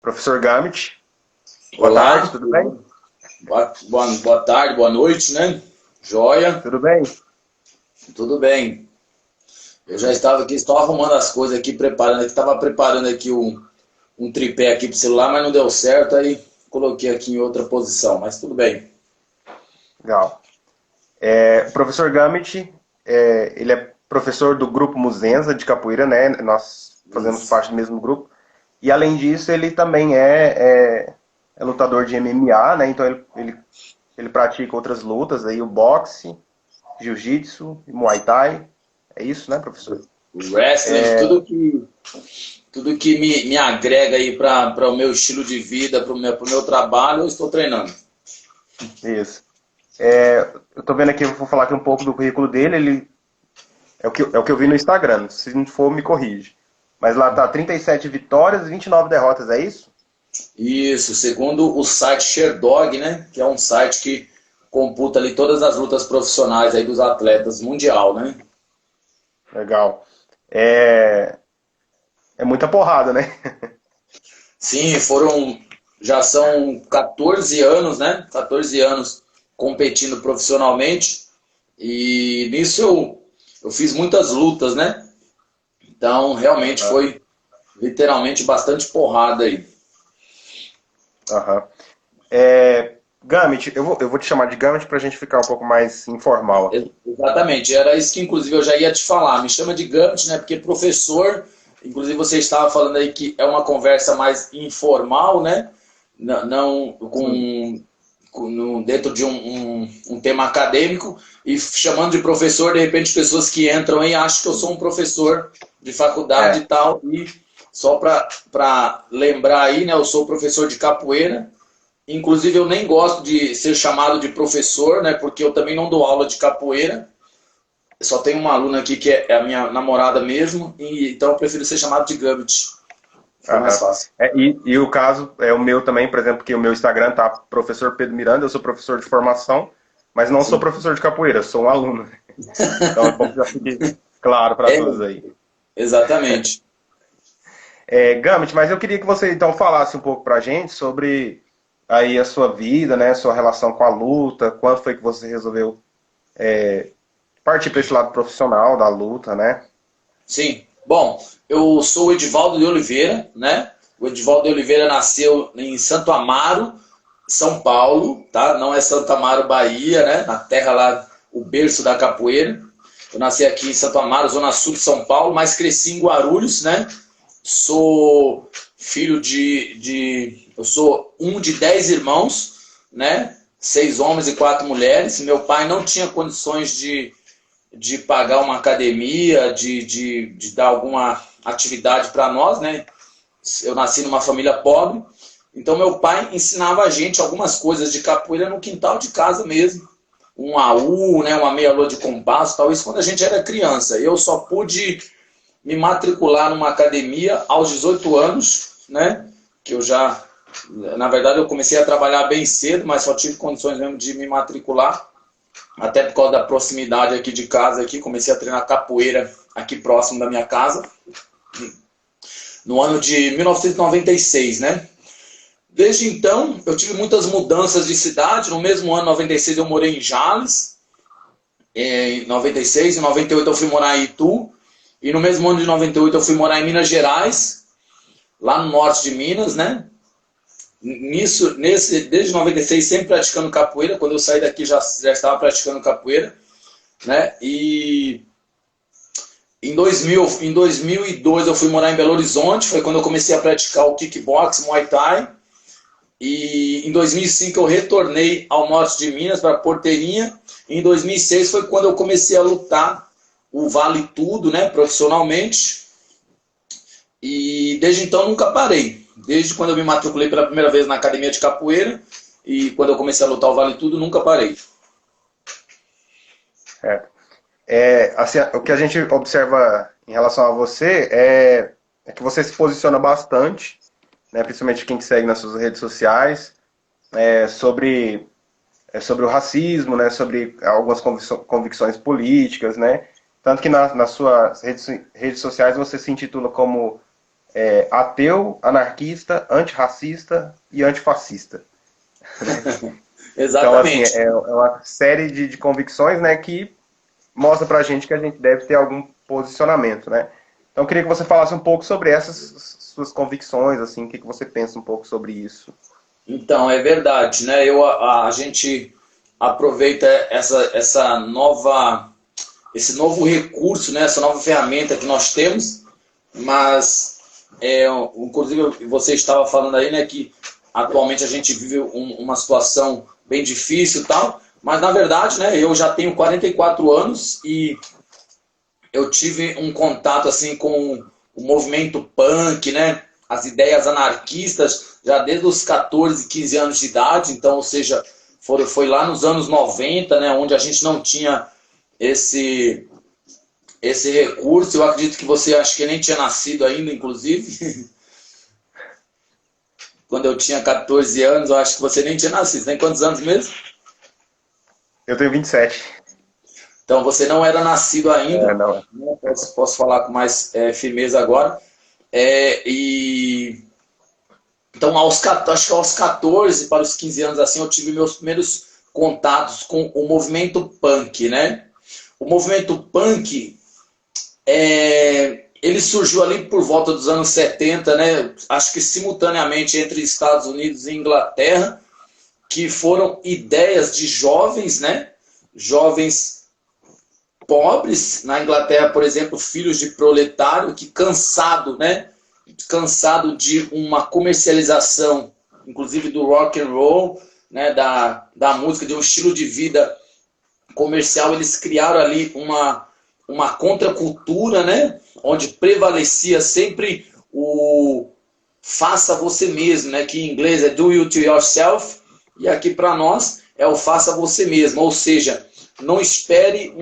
Professor Gamit. Boa Olá, tarde, tudo bem? boa tarde, boa noite, né? Joia, Tudo bem? tudo bem. Eu já estava aqui, estou arrumando as coisas aqui, estava preparando aqui um tripé aqui pro celular, mas não deu certo, aí coloquei aqui em outra posição, mas tudo bem. Legal. O professor Gamit, ele é professor do grupo Muzenza de capoeira, né? Nós fazemos Isso. parte do mesmo grupo. E além disso, ele também é lutador de MMA, né? Então ele pratica outras lutas aí, o boxe, jiu-jitsu, Muay Thai. É isso, né, professor? O wrestling, tudo que me agrega aí para o meu estilo de vida, pro meu trabalho, eu estou treinando. Isso. Eu tô vendo aqui, eu vou falar aqui um pouco do currículo dele. Ele é o que eu vi no Instagram. Se não for, me corrige. Mas lá tá 37 vitórias e 29 derrotas, é isso? Isso, segundo o site Sherdog, né? Que é um site que computa ali todas as lutas profissionais aí dos atletas mundial, né? Legal. É, é muita porrada, né? Sim, já são 14 anos, né? 14 anos competindo profissionalmente e nisso eu fiz muitas lutas, né? Então realmente Aham. foi literalmente bastante porrada aí. Aham. Gamit, eu vou te chamar de Gamit pra gente ficar um pouco mais informal aqui. Exatamente, era isso que inclusive eu já ia te falar. Me chama de Gambit, né? Porque professor, inclusive você estava falando aí que é uma conversa mais informal, né? Não Sim. dentro de um tema acadêmico e chamando de professor, de repente pessoas que entram aí acham que eu sou um professor de faculdade e É. tal. E só para lembrar aí, né? Eu sou professor de capoeira. Inclusive, eu nem gosto de ser chamado de professor, né? Porque eu também não dou aula de capoeira. Eu só tenho uma aluna aqui que é a minha namorada mesmo, e então eu prefiro ser chamado de Gambit. Fica mais Aham. fácil. E o caso é o meu também, por exemplo, que o meu Instagram tá professor Pedro Miranda, eu sou professor de formação, mas não sou Sim. professor de capoeira, sou um aluno. Então é bom que já fique claro para É, todos aí. exatamente. Gamit, mas eu queria que você então falasse um pouco pra gente sobre aí a sua vida, né, sua relação com a luta, quando foi que você resolveu partir para esse lado profissional da luta, né? Sim. Bom, eu sou o Edivaldo de Oliveira, né? O Edivaldo de Oliveira nasceu em Santo Amaro, São Paulo, tá? Não é Santo Amaro, Bahia, né? Na terra lá, o berço da capoeira. Eu nasci aqui em Santo Amaro, zona sul de São Paulo, mas cresci em Guarulhos, né? Sou filho eu sou um de 10 irmãos, né? 6 homens e 4 mulheres. Meu pai não tinha condições de pagar uma academia, de dar alguma atividade para nós, né? Eu nasci numa família pobre, então meu pai ensinava a gente algumas coisas de capoeira no quintal de casa mesmo. Um AU, né, uma meia-lua de compasso, tal, isso quando a gente era criança. Eu só pude me matricular numa academia aos 18 anos, né? Que eu já, na verdade, eu comecei a trabalhar bem cedo, mas só tive condições mesmo de me matricular, até por causa da proximidade aqui de casa aqui, comecei a treinar capoeira aqui próximo da minha casa, no ano de 1996, né? Desde então, eu tive muitas mudanças de cidade. No mesmo ano, 96, eu morei em Jales. Em 96, em 98 eu fui morar em Itu. E no mesmo ano de 98 eu fui morar em Minas Gerais, lá no norte de Minas, né? Desde 96 sempre praticando capoeira. Quando eu saí daqui já estava praticando capoeira, né? E em 2002 eu fui morar em Belo Horizonte, foi quando eu comecei a praticar o kickbox, Muay Thai. E em 2005 eu retornei ao norte de Minas para Porteirinha. E em 2006 foi quando eu comecei a lutar o Vale Tudo, né, profissionalmente. E desde então nunca parei. Desde quando eu me matriculei pela primeira vez na academia de capoeira e quando eu comecei a lutar o Vale Tudo, nunca parei. É. Assim, o que a gente observa em relação a você é que você se posiciona bastante, né, principalmente quem te segue nas suas redes sociais, sobre, sobre o racismo, né, sobre algumas convicções políticas, né? Tanto que nas suas redes sociais você se intitula como ateu, anarquista, antirracista e antifascista. Então, assim, Exatamente. é uma série de convicções, né, que mostra pra gente que a gente deve ter algum posicionamento, né? Então, eu queria que você falasse um pouco sobre essas suas convicções, assim, o que você pensa um pouco sobre isso. Então, é verdade, né? A gente aproveita esse novo recurso, né? Essa nova ferramenta que nós temos, mas, inclusive, você estava falando aí, né, que atualmente a gente vive uma situação bem difícil e tal, mas, na verdade, né, eu já tenho 44 anos e eu tive um contato assim com o movimento punk, né? As ideias anarquistas já desde os 14, 15 anos de idade, então, ou seja, foi lá nos anos 90, né, onde a gente não tinha esse recurso. Eu acredito que você acho que nem tinha nascido ainda, inclusive. Quando eu tinha 14 anos, eu acho que você nem tinha nascido. Tem quantos anos mesmo? Eu tenho 27. Então, você não era nascido ainda, Não. né? Posso falar com mais firmeza agora. Então, acho que aos 14 para os 15 anos, assim, eu tive meus primeiros contatos com o movimento punk, né? O movimento punk, ele surgiu ali por volta dos anos 70, né? Acho que simultaneamente entre Estados Unidos e Inglaterra, que foram ideias de jovens, né? Jovens pobres, na Inglaterra, por exemplo, filhos de proletário, que cansado, né? Cansado de uma comercialização, inclusive do rock and roll, né? Da música, de um estilo de vida comercial, eles criaram ali uma contracultura, né? Onde prevalecia sempre o faça você mesmo, né? Que em inglês é do it yourself, e aqui para nós é o faça você mesmo, ou seja, não espere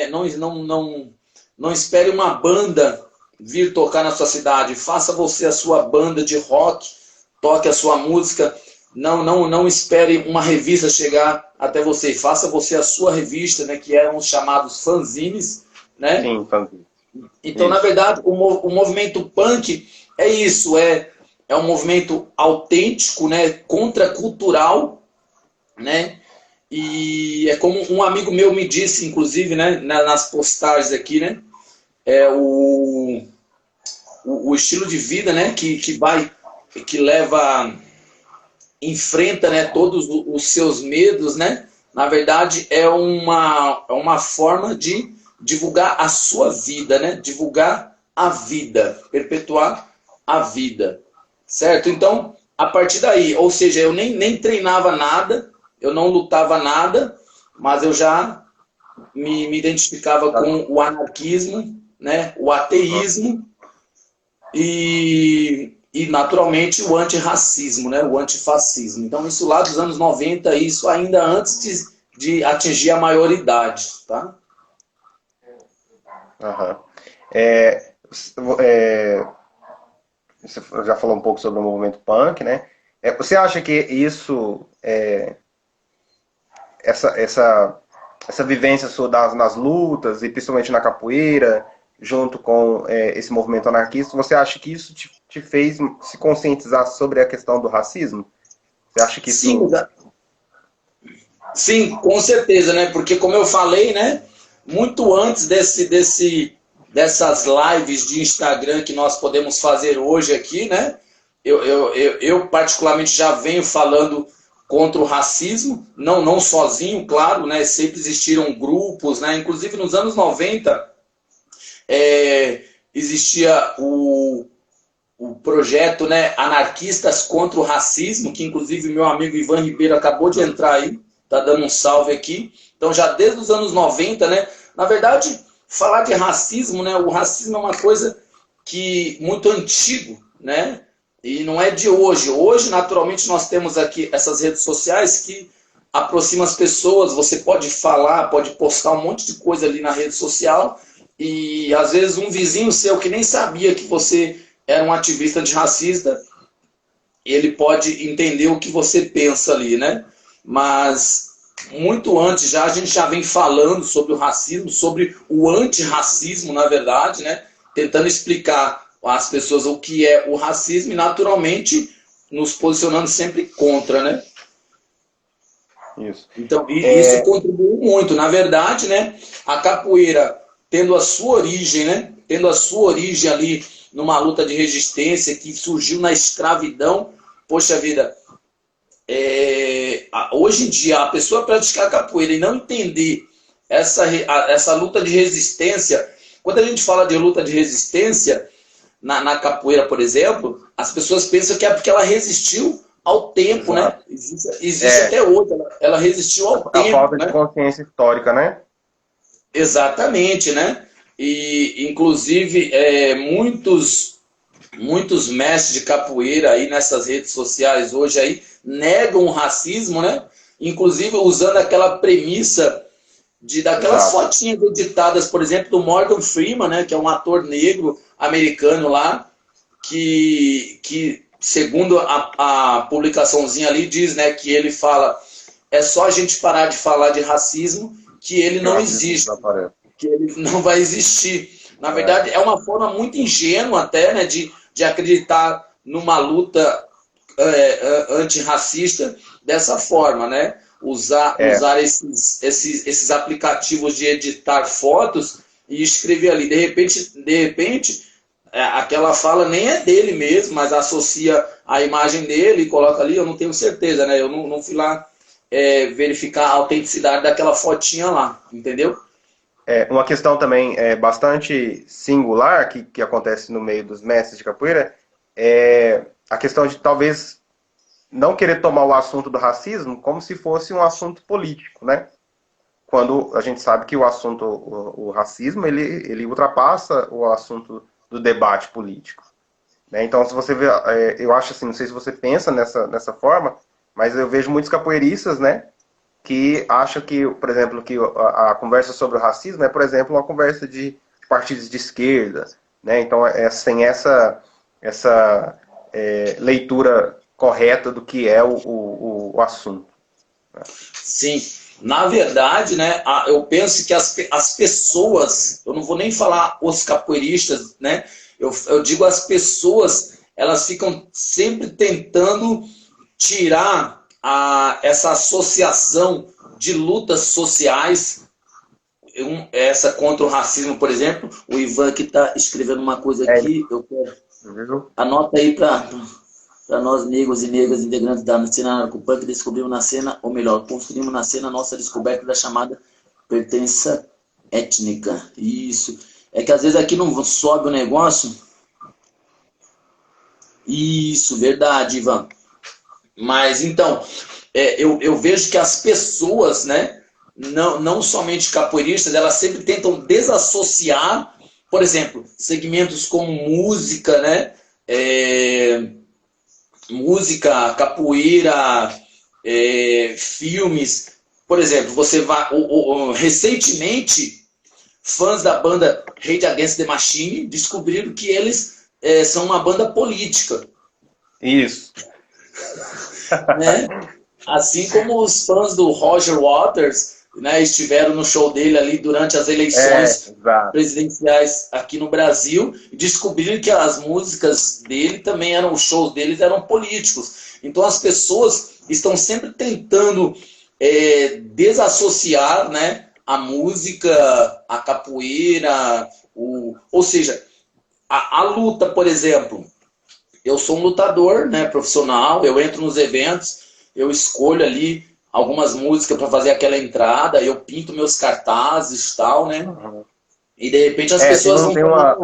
não espere uma banda vir tocar na sua cidade, faça você a sua banda de rock, toque a sua música, não espere uma revista chegar até você, faça você a sua revista, né, que eram os chamados fanzines, né? Sim, fanzine. Então, na Isso. verdade, o movimento punk é isso, é um movimento autêntico, né, contracultural, né? E é como um amigo meu me disse, inclusive, né, nas postagens aqui, né? É o estilo de vida, né, que leva, enfrenta, né, todos os seus medos, né? Na verdade, é uma forma de divulgar a sua vida, né? Divulgar a vida, perpetuar a vida, certo? Então, a partir daí, ou seja, eu nem treinava nada, eu não lutava nada, mas eu já me identificava com o anarquismo, né? O ateísmo e naturalmente o antirracismo, né? O antifascismo. Então isso lá dos anos 90, isso ainda antes de atingir a maioridade, tá? Aham. É, é, você já falou um pouco sobre o movimento punk, né? Você acha que essa vivência sua nas lutas, e principalmente na capoeira, junto com esse movimento anarquista, você acha que isso te fez se conscientizar sobre a questão do racismo? Você acha que Sim, isso... sim, com certeza, né? Porque como eu falei, né? Muito antes dessas lives de Instagram que nós podemos fazer hoje aqui, né? Eu particularmente já venho falando contra o racismo, não sozinho, claro, né? Sempre existiram grupos, né? Inclusive nos anos 90 existia o projeto, né, Anarquistas contra o Racismo, que inclusive meu amigo Ivan Ribeiro acabou de entrar aí, tá dando um salve aqui. Então já desde os anos 90, né, na verdade, falar de racismo, né, o racismo é uma coisa que muito antigo, né, e não é de hoje. Hoje, naturalmente, nós temos aqui essas redes sociais que aproximam as pessoas, você pode falar, pode postar um monte de coisa ali na rede social, e às vezes um vizinho seu que nem sabia que você era um ativista antirracista, ele pode entender o que você pensa ali, né? Mas muito antes já a gente já vem falando sobre o racismo, sobre o antirracismo, na verdade, né? Tentando explicar as pessoas o que é o racismo e naturalmente nos posicionando sempre contra, né? Isso. Então, isso contribuiu muito. Na verdade, né, a capoeira, tendo a sua origem, né, tendo a sua origem ali numa luta de resistência que surgiu na escravidão, poxa vida, hoje em dia, a pessoa praticar capoeira e não entender essa luta de resistência, quando a gente fala de luta de resistência, na capoeira, por exemplo, as pessoas pensam que é porque ela resistiu ao tempo, né? Exato. Existe até hoje, ela resistiu ao A tempo, falta de né? consciência histórica, né? Exatamente, né? E, inclusive, muitos mestres de capoeira aí nessas redes sociais hoje aí negam o racismo, né? Inclusive usando aquela premissa daquelas Exato. fotinhas editadas, por exemplo, do Morgan Freeman, né? Que é um ator negro americano lá, que segundo a publicaçãozinha ali, diz, né, que ele fala, é só a gente parar de falar de racismo que ele Que o não racismo existe, desaparece. que ele não vai existir. Na É. verdade, é uma forma muito ingênua até, né, de acreditar numa luta antirracista dessa forma, né? É. Usar esses aplicativos de editar fotos e escrever ali. De repente, aquela fala nem é dele mesmo, mas associa a imagem dele e coloca ali, eu não tenho certeza, né? Eu não fui lá verificar a autenticidade daquela fotinha lá, entendeu? Uma questão também bastante singular que acontece no meio dos mestres de capoeira é a questão de talvez não querer tomar o assunto do racismo como se fosse um assunto político, né? Quando a gente sabe que o assunto, o racismo, ele ultrapassa o assunto do debate político, né? Então, se você vê, eu acho assim, não sei se você pensa nessa forma, mas eu vejo muitos capoeiristas, né, que acham que, por exemplo, que a conversa sobre o racismo é, por exemplo, uma conversa de partidos de esquerda, né? Então, sem essa leitura correta do que é o assunto. Sim, na verdade, né, eu penso que as pessoas, eu não vou nem falar os capoeiristas, né, eu digo as pessoas, elas ficam sempre tentando tirar essa associação de lutas sociais, essa contra o racismo, por exemplo. O Ivan que está escrevendo uma coisa É aqui, eu quero, isso. anota aí para nós, negros e negras, integrantes da cena narcopunk, descobrimos na cena, ou melhor, construímos na cena a nossa descoberta da chamada pertença étnica. Isso. É que às vezes aqui não sobe o negócio. Isso, verdade, Ivan. Mas então, eu vejo que as pessoas, né, não somente capoeiristas, elas sempre tentam desassociar, por exemplo, segmentos como música, né? Música, capoeira, filmes. Por exemplo, você vai. Recentemente, fãs da banda Rage Against the Machine descobriram que eles são uma banda política. Isso. Né? Assim como os fãs do Roger Waters, né, estiveram no show dele ali durante as eleições Exato. presidenciais aqui no Brasil e descobriram que as músicas dele também os shows deles eram políticos. Então as pessoas estão sempre tentando desassociar, né, a música, a capoeira, ou seja, a luta, por exemplo. Eu sou um lutador, né, profissional, eu entro nos eventos, eu escolho ali algumas músicas para fazer aquela entrada, eu pinto meus cartazes e tal, né? Uhum. E de repente as pessoas vão Tem tomar.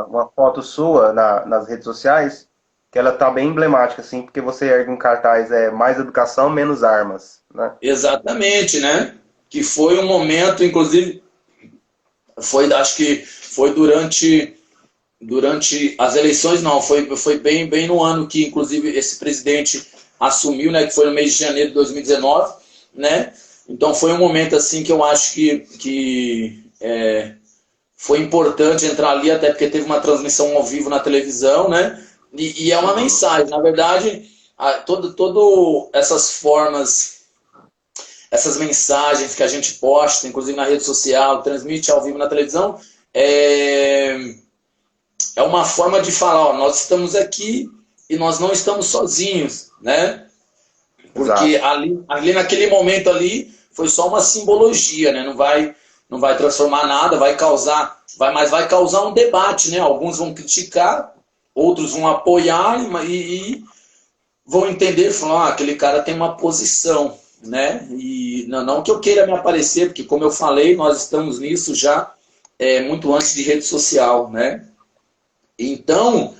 uma foto sua nas redes sociais que ela tá bem emblemática, assim, porque você ergue um cartaz mais educação, menos armas, né? Exatamente, né? Que foi um momento, inclusive, acho que foi durante as eleições, não, foi bem no ano que, inclusive, esse presidente assumiu, né, que foi no mês de janeiro de 2019, né? Então foi um momento assim que eu acho que foi importante entrar ali, até porque teve uma transmissão ao vivo na televisão, né? E é uma Uhum. mensagem, na verdade, todo essas formas, essas mensagens que a gente posta, inclusive na rede social, transmite ao vivo na televisão, é uma forma de falar, ó, nós estamos aqui e nós não estamos sozinhos, né? Porque Exato. ali naquele momento ali foi só uma simbologia, né? Não vai transformar nada, mas vai causar um debate, né? Alguns vão criticar, outros vão apoiar e vão entender e falar, aquele cara tem uma posição, né? E não que eu queira me aparecer, porque como eu falei, nós estamos nisso já muito antes de rede social, né? Então,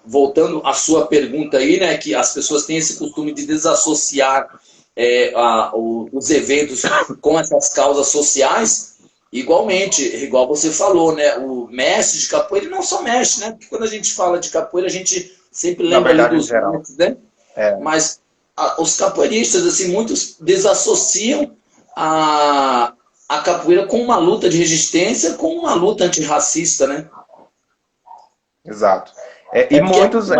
voltando à sua pergunta aí, né, que as pessoas têm esse costume de desassociar os eventos com essas causas sociais, igualmente, igual você falou, né, o mestre de capoeira, ele não só mestre, né, porque quando a gente fala de capoeira, a gente sempre Na lembra ali verdade, em dos geral. mestres, né, É, mas os capoeiristas, assim, muitos desassociam a capoeira com uma luta de resistência, com uma luta antirracista, né? exato. E É porque muitos,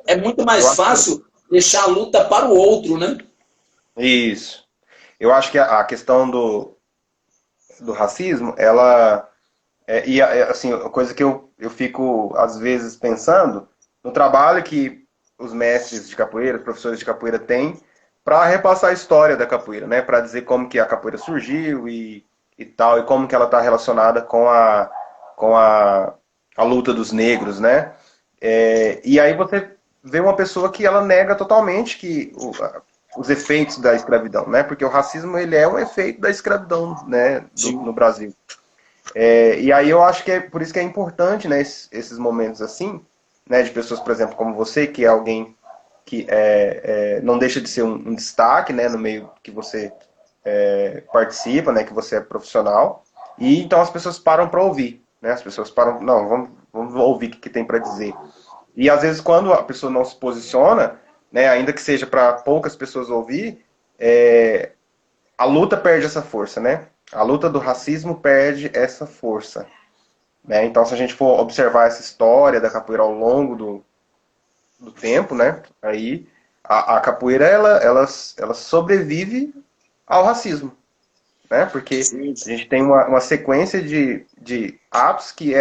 é muito eu mais acho que fácil deixar a luta para o outro, né? isso. Eu acho que a questão do racismo, ela assim, a coisa que eu fico às vezes pensando no trabalho que os mestres de capoeira, os professores de capoeira têm para repassar a história da capoeira, né? Para dizer como que a capoeira surgiu e tal, e como que ela está relacionada com a luta dos negros, né? E aí você vê uma pessoa que ela nega totalmente os efeitos da escravidão, né? Porque o racismo ele é um efeito da escravidão, né? Sim. No Brasil. E aí eu acho que é por isso que é importante, né, esses momentos assim, né, de pessoas, por exemplo, como você, que é alguém que não deixa de ser um destaque, né, no meio que você participa, né, que você é profissional, e então as pessoas param para ouvir, né, as pessoas param, não, vamos ouvir o que tem para dizer. E às vezes quando a pessoa não se posiciona, né, ainda que seja para poucas pessoas ouvir, a luta perde essa força, né? A luta do racismo perde essa força. Né? Então, se a gente for observar essa história da capoeira ao longo do tempo, né? Aí a capoeira ela sobrevive ao racismo, né? Porque Sim, a gente tem uma sequência de atos que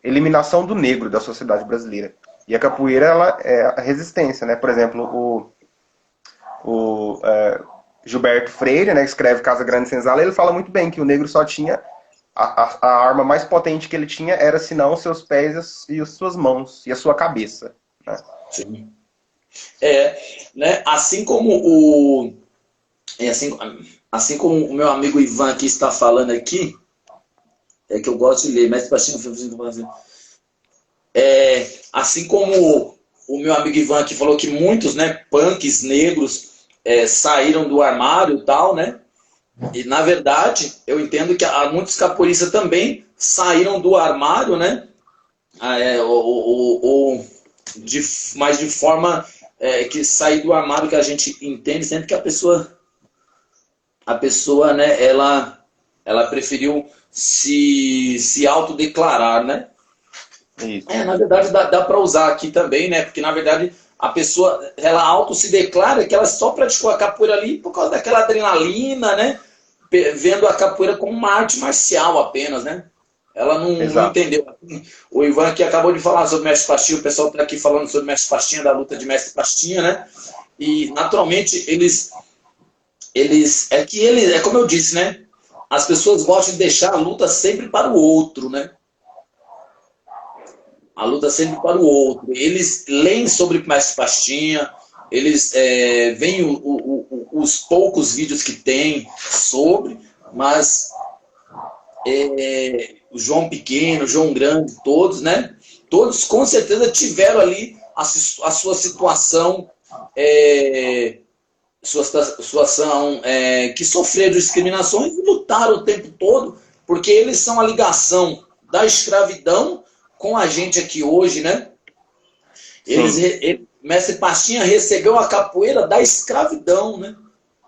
eliminação do negro da sociedade brasileira. E a capoeira ela é a resistência, né? Por exemplo, o Gilberto Freire, né, que escreve Casa Grande e Senzala, ele fala muito bem que o negro só tinha a arma mais potente que ele tinha era senão os seus pés e as suas mãos e a sua cabeça. Né? sim. É, né? Assim como o meu amigo Ivan aqui está falando aqui, é que eu gosto de ler, mas assim como o meu amigo Ivan aqui falou que muitos, né, punks negros saíram do armário e tal, né? E na verdade, eu entendo que muitos capoeiristas também saíram do armário, né? Mas de forma que sair do armário que a gente entende sempre que a pessoa, né, ela preferiu se autodeclarar, né? Isso. Na verdade, dá para usar aqui também, né? Porque, na verdade, a pessoa, ela auto se declara que ela só praticou a capoeira ali por causa daquela adrenalina, né? Vendo a capoeira como uma arte marcial apenas, né? Ela não Exato. entendeu. O Ivan aqui acabou de falar sobre o Mestre Pastinha, o pessoal está aqui falando sobre o Mestre Pastinha, da luta de Mestre Pastinha, né? E, naturalmente, é como eu disse, né? As pessoas gostam de deixar a luta sempre para o outro, né? A luta sempre para o outro. Eles leem sobre o Mestre Pastinha, eles veem os poucos vídeos que tem sobre, mas o João Pequeno, o João Grande, todos, né? Todos com certeza tiveram ali a sua situação, que sofreram discriminações e lutaram o tempo todo, porque eles são a ligação da escravidão com a gente aqui hoje, né? Sim. Mestre Pastinha recebeu a capoeira da escravidão, né?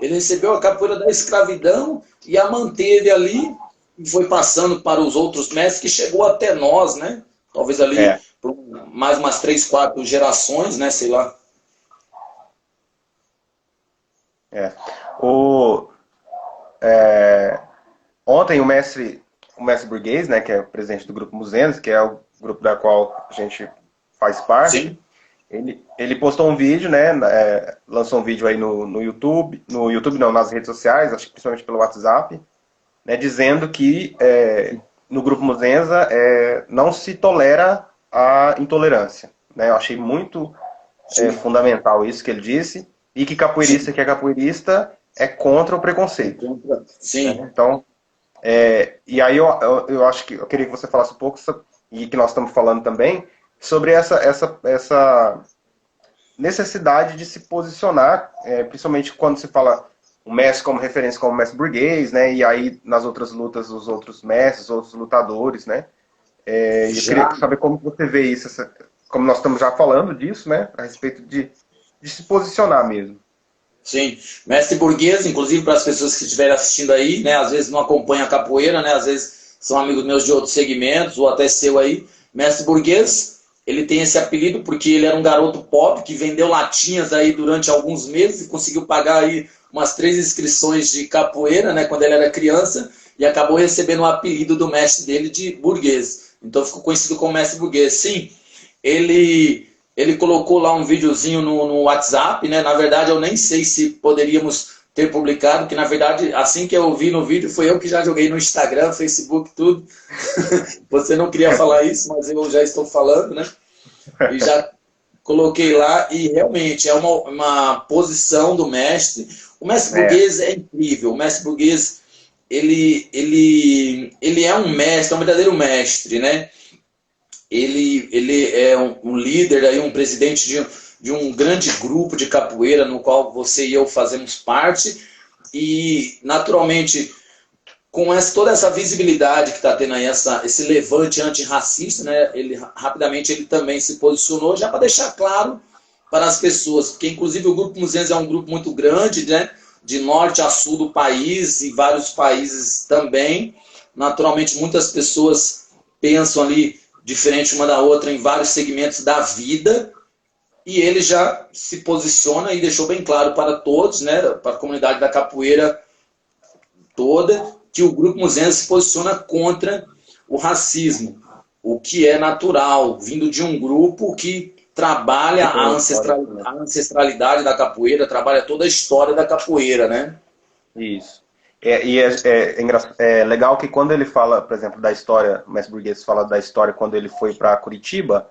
Ele recebeu a capoeira da escravidão e a manteve ali e foi passando para os outros mestres que chegou até nós, né? Talvez ali É. por mais umas 3, 4 gerações, né? Sei lá. É. O, Ontem o mestre o mestre burguês, né, que é o presidente do grupo Muzenza, que é o grupo da qual a gente faz parte, Sim. ele postou um vídeo, né, lançou um vídeo aí no YouTube, no YouTube não, nas redes sociais, acho que principalmente pelo WhatsApp, né, dizendo que no grupo Muzenza não se tolera a intolerância. Né? Eu achei muito Sim. fundamental isso que ele disse, e que capoeirista Sim. que é capoeirista é contra o preconceito. Sim. Né? Então, e aí eu acho que eu queria que você falasse um pouco, e que nós estamos falando também, sobre essa necessidade de se posicionar, principalmente quando se fala o mestre como referência como mestre burguês, né? E aí nas outras lutas os outros mestres, os outros lutadores, né? E eu queria Já. saber como você vê isso, como nós estamos já falando disso, né? A respeito de se posicionar mesmo. Sim, mestre burguês, inclusive para as pessoas que estiverem assistindo aí, né, às vezes não acompanham a capoeira, né, às vezes são amigos meus de outros segmentos, ou até seu aí. Mestre burguês, ele tem esse apelido porque ele era um garoto pobre que vendeu latinhas aí durante alguns meses e conseguiu pagar aí umas 3 inscrições de capoeira, né, quando ele era criança, e acabou recebendo o apelido do mestre dele de burguês. Então ficou conhecido como mestre burguês. Sim, ele colocou lá um videozinho no WhatsApp, né? Na verdade, eu nem sei se poderíamos ter publicado, porque na verdade, assim que eu vi no vídeo, foi eu que já joguei no Instagram, Facebook, tudo. Você não queria falar isso, mas eu já estou falando, né? E já coloquei lá, e realmente é uma posição do mestre. O mestre É, burguês é incrível. O mestre burguês, ele é um mestre, é um verdadeiro mestre, né? Ele é um líder, aí, um presidente de um grande grupo de capoeira no qual você e eu fazemos parte, e naturalmente com toda essa visibilidade que está tendo aí, esse levante antirracista, né, rapidamente ele também se posicionou, já para deixar claro para as pessoas, porque inclusive o Grupo Muzenza é um grupo muito grande, né, de norte a sul do país e vários países também. Naturalmente muitas pessoas pensam ali diferente uma da outra em vários segmentos da vida, e ele já se posiciona e deixou bem claro para todos, né, para a comunidade da capoeira toda, que o Grupo Muzenza se posiciona contra o racismo, o que é natural, vindo de um grupo que trabalha que tem uma história, a ancestralidade da capoeira, trabalha toda a história da capoeira, né? isso. É legal que quando ele fala, por exemplo, da história, o mestre burguês fala da história quando ele foi para Curitiba,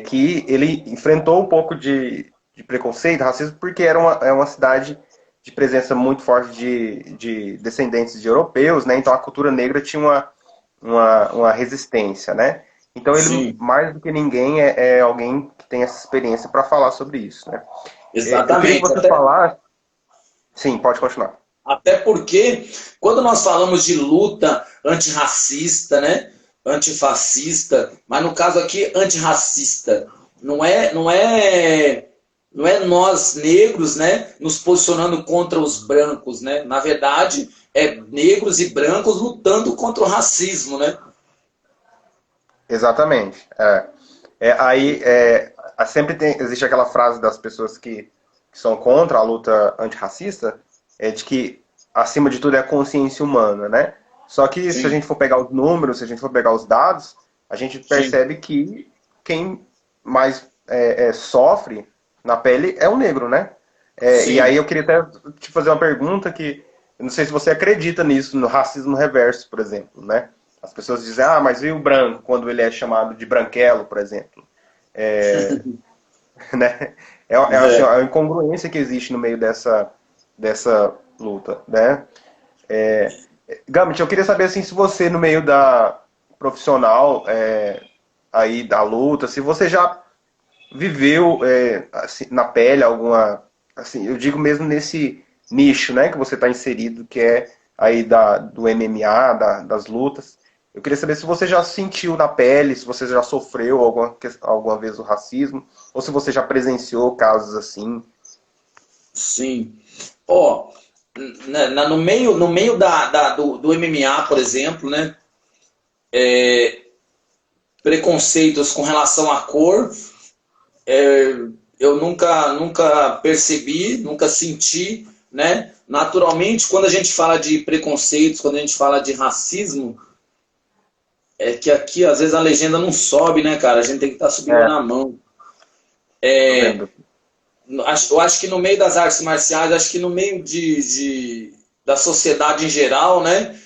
que ele enfrentou um pouco de preconceito, racismo, porque é uma cidade de presença muito forte de descendentes de europeus, né? Então a cultura negra tinha uma resistência, né? Então ele, Sim, mais do que ninguém, é alguém que tem essa experiência para falar sobre isso, né? Eu queria que exatamente. você falasse... Sim, pode continuar. Até porque, quando nós falamos de luta antirracista, né? Antifascista, mas no caso aqui, antirracista, não é nós negros, né, nos posicionando contra os brancos, né? Na verdade, é negros e brancos lutando contra o racismo, né? Exatamente. Sempre existe aquela frase das pessoas que são contra a luta antirracista, de que acima de tudo é a consciência humana, né? Só que se a Sim, gente for pegar os números, se a gente for pegar os dados, a gente sim, percebe que quem mais sofre na pele é o negro, né? E aí sim. eu queria até te fazer uma pergunta que eu não sei se você acredita nisso, no racismo reverso, por exemplo, né? As pessoas dizem, ah, mas e o branco, quando ele é chamado de branquelo, por exemplo? Né? Assim, É. a incongruência que existe no meio dessa luta, né? Gambit, eu queria saber assim, se você, no meio da profissional aí da luta, se você já viveu assim, na pele alguma, assim, eu digo mesmo nesse nicho, né, que você está inserido, que é aí do MMA, das lutas. Eu queria saber se você já sentiu na pele, se você já sofreu alguma vez o racismo, ou se você já presenciou casos assim. Sim. Ó, no meio do MMA, por exemplo, né? Preconceitos com relação à cor, eu nunca percebi, nunca senti, né? Naturalmente, quando a gente fala de preconceitos, quando a gente fala de racismo, É que aqui, às vezes, a legenda não sobe, né, cara? A gente tem que estar subindo É, na mão. tô É, vendo. eu acho que no meio das artes marciais, acho que no meio da sociedade em geral, né?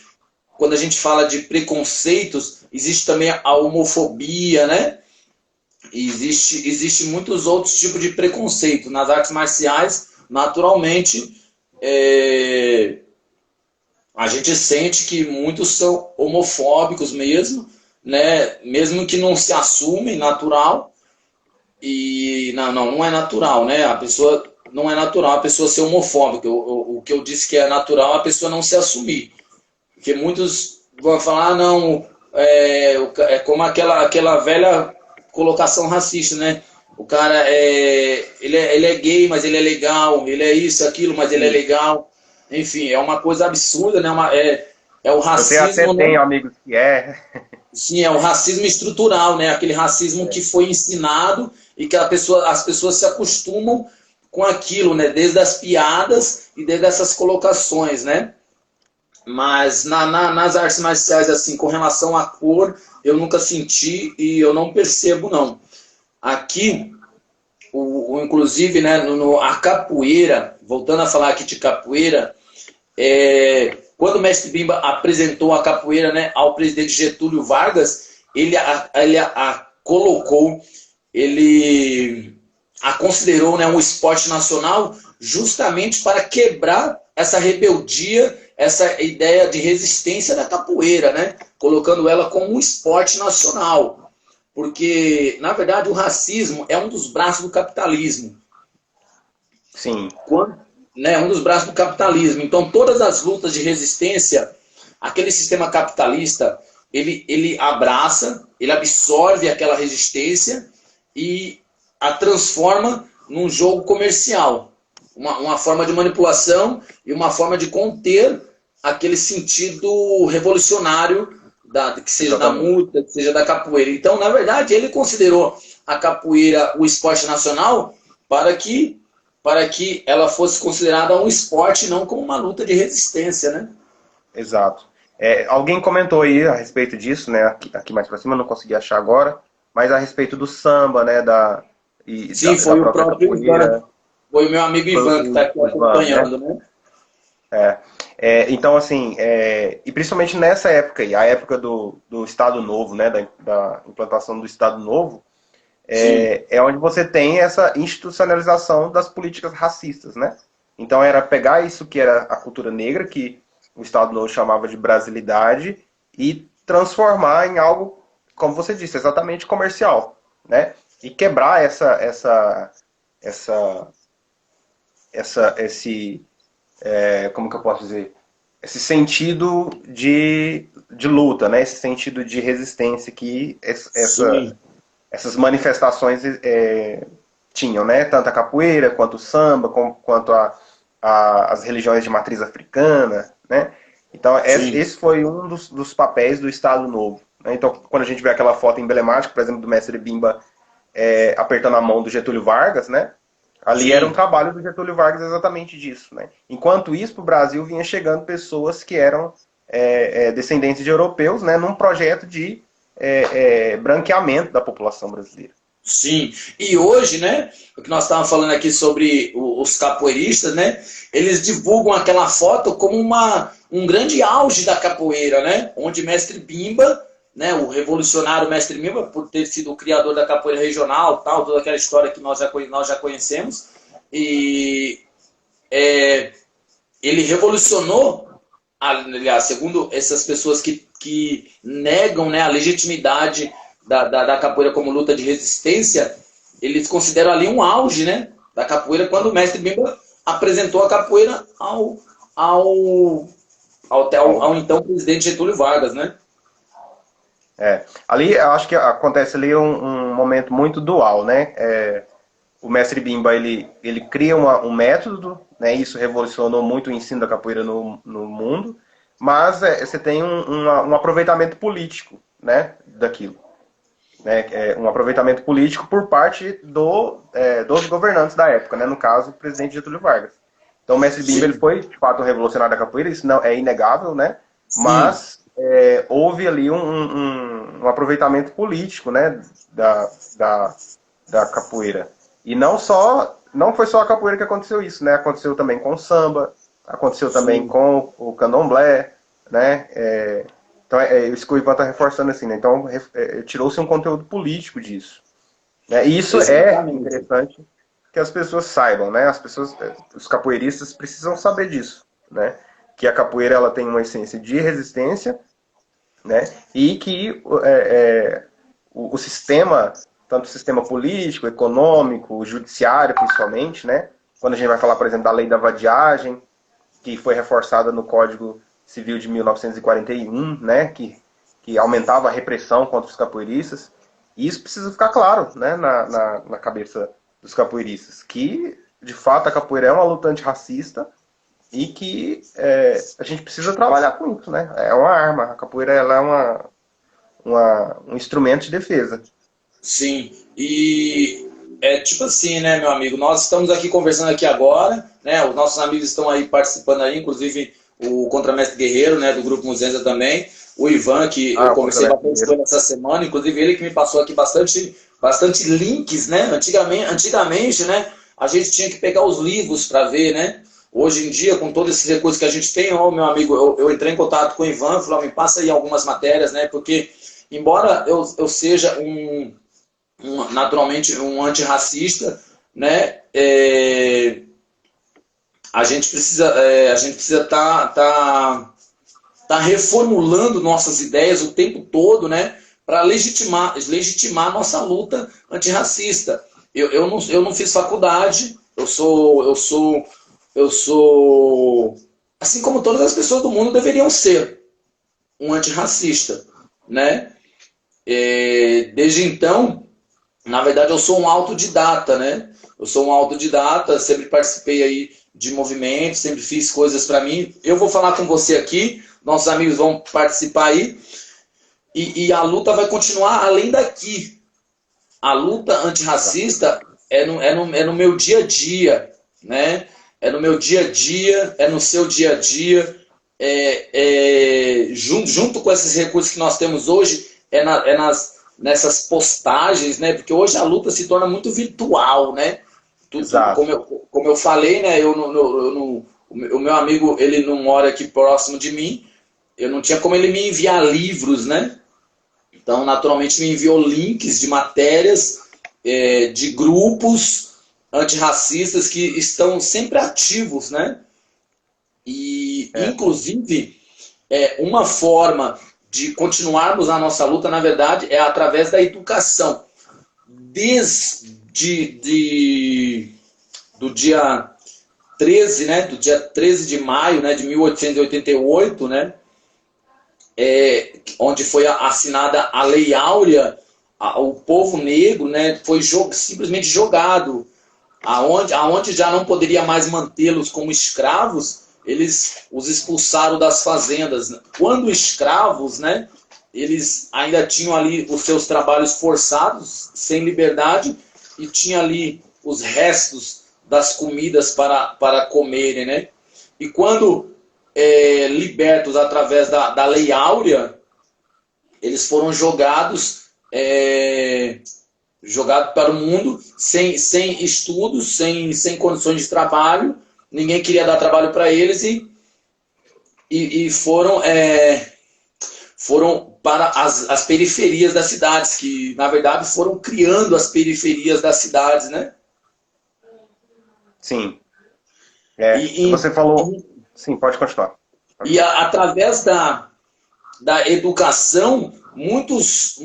Quando a gente fala de preconceitos, existe também a homofobia, né? E existe muitos outros tipos de preconceito. Nas artes marciais, naturalmente, é, a gente sente que muitos são homofóbicos mesmo, né? Mesmo que não se assumem, natural. E não é natural, né? A pessoa não é natural a pessoa ser homofóbica. O que eu disse que é natural é a pessoa não se assumir. Porque muitos vão falar, ah, não, é como aquela velha colocação racista, né? O cara ele é gay, mas ele é legal, ele é isso, aquilo, mas ele é Sim. legal. Enfim, é uma coisa absurda, né? É o Eu até racismo, né? tenho amigos que é. Sim, é o racismo estrutural, né? Aquele racismo que foi ensinado e que as pessoas se acostumam com aquilo, né? Desde as piadas e desde essas colocações, né? Mas nas artes marciais, assim, com relação à cor, eu nunca senti e eu não percebo, não. Aqui, inclusive, né, a capoeira, voltando a falar aqui de capoeira, quando o mestre Bimba apresentou a capoeira, né, ao presidente Getúlio Vargas, ele a colocou, ele a considerou, né, um esporte nacional justamente para quebrar essa rebeldia, essa ideia de resistência da capoeira, né, colocando ela como um esporte nacional. Porque, na verdade, o racismo é um dos braços do capitalismo. Sim, Quando, né, um dos braços do capitalismo. Então, todas as lutas de resistência, aquele sistema capitalista, ele abraça, ele absorve aquela resistência e a transforma num jogo comercial. Uma forma de manipulação e uma forma de conter aquele sentido revolucionário, que seja da exatamente. música, que seja da capoeira. Então, na verdade, ele considerou a capoeira o esporte nacional para que ela fosse considerada um esporte, não como uma luta de resistência, né? Exato. Alguém comentou aí a respeito disso, né? Aqui mais pra cima, eu não consegui achar agora, mas a respeito do samba, né? Sim, Da foi o própria próprio Ivan. capoeira, Foi o meu amigo foi Ivan que está aqui o Ivan, né? acompanhando, né? Então, assim, e principalmente nessa época aí, a época do Estado Novo, né? Da implantação do Estado Novo, Sim, é onde você tem essa institucionalização das políticas racistas, né? Então era pegar isso que era a cultura negra, que o Estado Novo chamava de brasilidade, e transformar em algo, como você disse, exatamente comercial, né? E quebrar essa, como que eu posso dizer? Esse sentido de luta, né? Esse sentido de resistência que sim, essas manifestações tinham, né? Tanto a capoeira, quanto o samba, quanto as religiões de matriz africana, né? Então, sim, esse foi um dos papéis do Estado Novo. Né? Então, quando a gente vê aquela foto emblemática, por exemplo, do mestre Bimba apertando a mão do Getúlio Vargas, né? Ali era um sim. trabalho do Getúlio Vargas exatamente disso, né? Enquanto isso, para o Brasil vinha chegando pessoas que eram descendentes de europeus, né? Num projeto de branqueamento da população brasileira. Sim, e hoje, né, o que nós estávamos falando aqui sobre os capoeiristas, né, eles divulgam aquela foto como um grande auge da capoeira, né, onde Mestre Bimba, né, o revolucionário Mestre Bimba, por ter sido o criador da capoeira regional, tal, toda aquela história que nós já conhecemos, e ele revolucionou, aliás, segundo essas pessoas que negam, né, a legitimidade da capoeira como luta de resistência, eles consideram ali um auge, né, da capoeira quando o mestre Bimba apresentou a capoeira ao então presidente Getúlio Vargas, né? Ali, eu acho que acontece ali um momento muito dual, né? O mestre Bimba, ele cria um método, né? Isso revolucionou muito o ensino da capoeira no mundo, mas você tem um aproveitamento político, né? Daquilo. Né? Um aproveitamento político por parte dos governantes da época, né? No caso, o presidente Getúlio Vargas. Então, o mestre Bimba ele Sim, foi, de fato, um revolucionário da capoeira, isso não é inegável, né? sim, Mas houve ali um aproveitamento político, né, da capoeira. E não foi só a capoeira que aconteceu isso, né? Aconteceu também com o samba, aconteceu também Sim, com o candomblé, né? Então isso que o Ivan está reforçando assim, né? Então tirou-se um conteúdo político disso, né? E isso é exatamente. interessante que as pessoas saibam, né? Os capoeiristas precisam saber disso, né? Que a capoeira ela tem uma essência de resistência, né? E que o sistema, tanto o sistema político, econômico, judiciário principalmente, né? Quando a gente vai falar, por exemplo, da lei da vadiagem, que foi reforçada no Código Civil de 1941, né? Que aumentava a repressão contra os capoeiristas. E isso precisa ficar claro, né? Na cabeça dos capoeiristas, que de fato a capoeira é uma luta antirracista e que a gente precisa trabalhar com isso, né? É uma arma, a capoeira ela é um instrumento de defesa. Sim, e é tipo assim, né, meu amigo? Nós estamos aqui conversando aqui agora, né? Os nossos amigos estão aí participando aí, inclusive o Contramestre Guerreiro, né, do Grupo Muzenza também, o Ivan, que eu Ah, o conversei contramestre bastante com mineiro. ele essa semana, inclusive ele que me passou aqui bastante links, né? Antigamente, né, a gente tinha que pegar os livros para ver, né? Hoje em dia, com todos esses recursos que a gente tem, ó, meu amigo, eu entrei em contato com o Ivan, falei, ó, me passa aí algumas matérias, né? Porque, embora eu seja naturalmente um antirracista, né? A gente precisa tá reformulando nossas ideias o tempo todo, né? Para legitimar nossa luta antirracista. Eu não fiz faculdade, eu sou, assim como todas as pessoas do mundo deveriam ser, um antirracista, né? Desde então, na verdade, eu sou um autodidata, né? Eu sou um autodidata, sempre participei aí de movimentos, sempre fiz coisas para mim. Eu vou falar com você aqui, nossos amigos vão participar aí, e a luta vai continuar além daqui. A luta antirracista é no meu dia a dia, né? É no meu dia a dia, é no seu dia a dia, junto com esses recursos que nós temos hoje, nessas postagens, né? Porque hoje a luta se torna muito virtual, né? Exato. Como eu falei, né? O meu amigo, ele não mora aqui próximo de mim, eu não tinha como ele me enviar livros, né? Então, naturalmente, me enviou links de matérias de grupos antirracistas que estão sempre ativos, né? E, É, inclusive, uma forma de continuarmos a nossa luta, na verdade, é através da educação. Do dia 13, né, do dia 13 de maio, né, de 1888, né, onde foi assinada a Lei Áurea, o povo negro, né, foi simplesmente jogado, aonde já não poderia mais mantê-los como escravos, eles os expulsaram das fazendas. Quando escravos, né, eles ainda tinham ali os seus trabalhos forçados, sem liberdade, e tinha ali os restos das comidas para comerem, né? E quando libertos através da Lei Áurea, eles foram jogados para o mundo sem estudos, sem condições de trabalho, ninguém queria dar trabalho para eles e foram para as periferias das cidades, que na verdade foram criando as periferias das cidades, né? sim. E, Você falou. Sim, pode continuar. Pode continuar. através da educação, muitos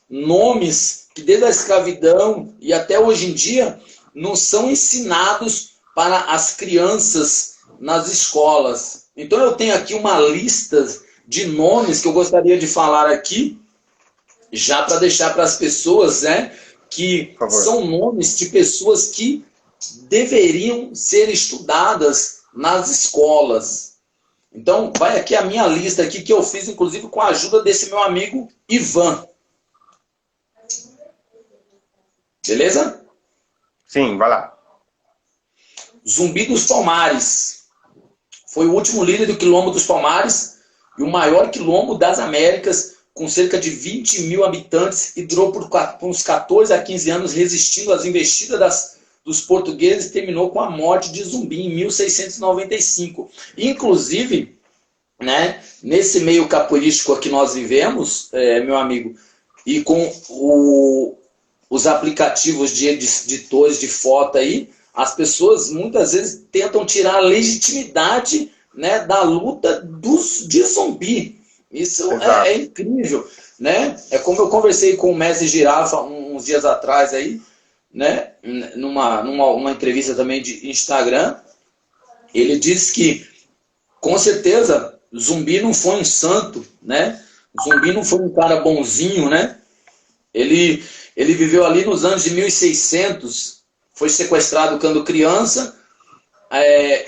nomes que desde a escravidão e até hoje em dia não são ensinados para as crianças nas escolas. Então eu tenho aqui uma lista de nomes que eu gostaria de falar aqui, já para deixar para as pessoas, né, que Por favor. são nomes de pessoas que deveriam ser estudadas nas escolas. Então, vai aqui a minha lista aqui que eu fiz, inclusive, com a ajuda desse meu amigo Ivan. Beleza? Sim, vai lá. Zumbi dos Palmares. Foi o último líder do Quilombo dos Palmares, e o maior quilombo das Américas, com cerca de 20 mil habitantes, e durou por uns 14 a 15 anos, resistindo às investidas dos portugueses, terminou com a morte de Zumbi em 1695. Inclusive, né, nesse meio capoeirístico que nós vivemos, meu amigo, e com os aplicativos de editores de foto aí, as pessoas muitas vezes tentam tirar a legitimidade, né, da luta de Zumbi. Isso é incrível, né? É como eu conversei com o Mestre Girafa uns dias atrás aí, né, numa entrevista também de Instagram. Ele disse que, com certeza, Zumbi não foi um santo, né? Zumbi não foi um cara bonzinho, né? Ele viveu ali nos anos de 1600, foi sequestrado quando criança,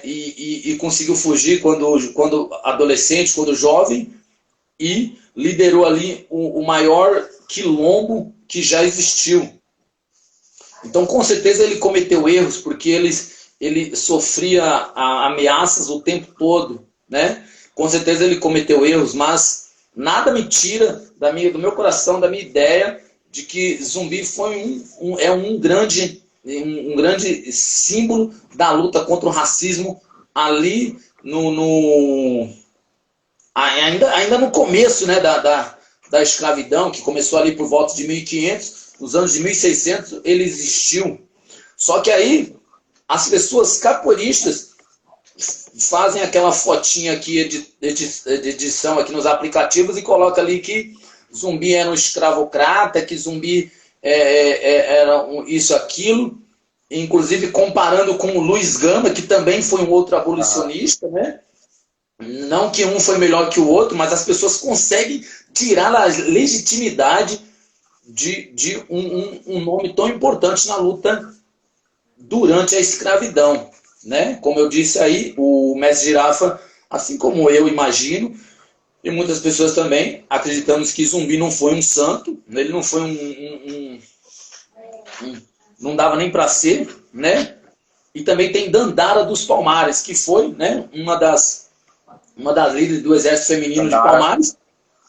e conseguiu fugir quando adolescente, quando jovem, e liderou ali o maior quilombo que já existiu. Então, com certeza, ele cometeu erros, porque ele sofria ameaças o tempo todo, né? Com certeza ele cometeu erros, mas nada me tira do meu coração, da minha ideia, de que Zumbi foi um grande símbolo da luta contra o racismo ali ainda no começo, né, da escravidão, que começou ali por volta de 1500, nos anos de 1600 ele existiu. Só que aí as pessoas capoeiristas fazem aquela fotinha aqui de edição aqui nos aplicativos e coloca ali que Zumbi era um escravocrata, que Zumbi era isso, aquilo, inclusive comparando com o Luiz Gama, que também foi um outro abolicionista, né? Não que um foi melhor que o outro, mas as pessoas conseguem tirar a legitimidade de um nome tão importante na luta durante a escravidão, né? Como eu disse aí, o Mestre Girafa, assim como eu imagino, e muitas pessoas também, acreditamos que Zumbi não foi um santo, ele não foi não dava nem para ser, né? E também tem Dandara dos Palmares, que foi, né, uma das líderes do exército feminino de Palmares,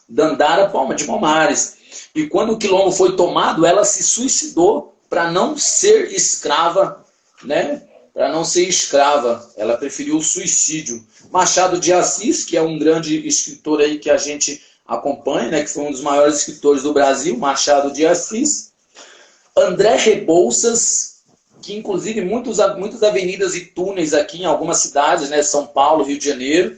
Dandara de Palmares. E quando o quilombo foi tomado, ela se suicidou para não ser escrava, né? Para não ser escrava, ela preferiu o suicídio. Machado de Assis, que é um grande escritor aí que a gente acompanha, né, que foi um dos maiores escritores do Brasil, Machado de Assis. André Rebouças, que inclusive muitas avenidas e túneis aqui em algumas cidades, né, São Paulo, Rio de Janeiro,